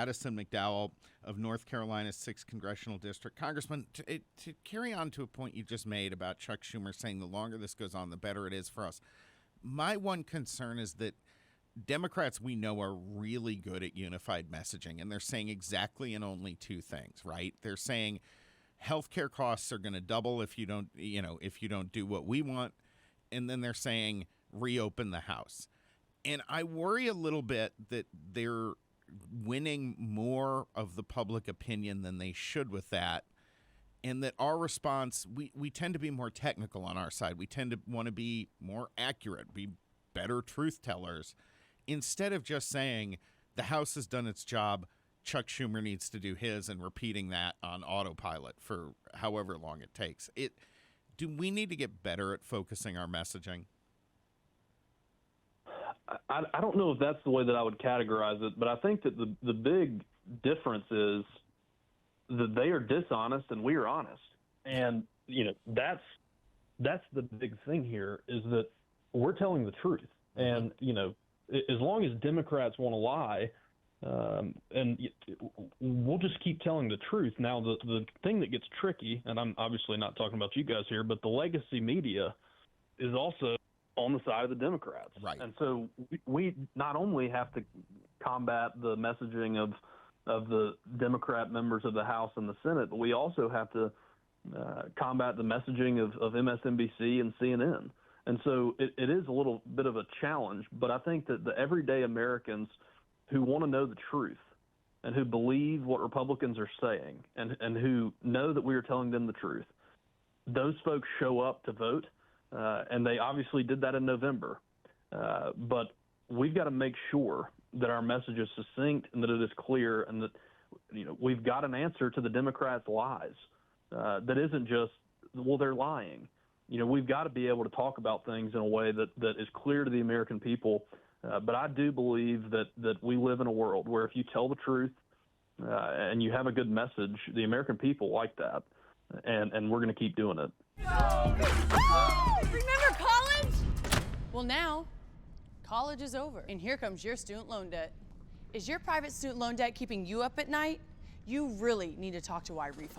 Addison McDowell of North Carolina's 6th Congressional District. Congressman, to carry on to a point you just made about Chuck Schumer saying the longer this goes on, the better it is for us. My one concern is that Democrats, we know, are really good at unified messaging, and they're saying exactly and only two things, right? They're saying healthcare costs are going to double if you don't do what we want, and then they're saying reopen the House. And I worry a little bit that they're winning more of the public opinion than they should with that, and that our response, we tend to be more technical on our side. We tend to want to be more accurate, be better truth tellers, instead of just saying the House has done its job, Chuck Schumer needs to do his, and repeating that on autopilot for however long it takes. Do we need to get better at focusing our messaging? I don't know if that's the way that I would categorize it, but I think that the big difference is that they are dishonest and we are honest. And, that's the big thing here, is that we're telling the truth. And, as long as Democrats want to lie, and we'll just keep telling the truth. Now, the thing that gets tricky, and I'm obviously not talking about you guys here, but the legacy media is also on the side of the Democrats. Right. And so we not only have to combat the messaging of the Democrat members of the House and the Senate, but we also have to combat the messaging of MSNBC and CNN. And so it is a little bit of a challenge, but I think that the everyday Americans who want to know the truth and who believe what Republicans are saying and who know that we are telling them the truth, those folks show up to vote. And they obviously did that in November. But we've got to make sure that our message is succinct and that it is clear, and that we've got an answer to the Democrats' lies. That isn't just, well, they're lying. We've got to be able to talk about things in a way that is clear to the American people. But I do believe that we live in a world where if you tell the truth and you have a good message, the American people like that, and we're going to keep doing it. Remember college? Well, now, college is over, and here comes your student loan debt. Is your private student loan debt keeping you up at night? You really need to talk to YRefi.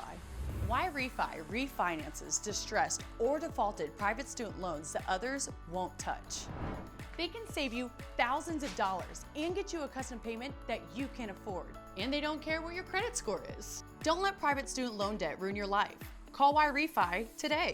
YRefi refinances distressed or defaulted private student loans that others won't touch. They can save you thousands of dollars and get you a custom payment that you can afford. And they don't care what your credit score is. Don't let private student loan debt ruin your life. Call YRefi today.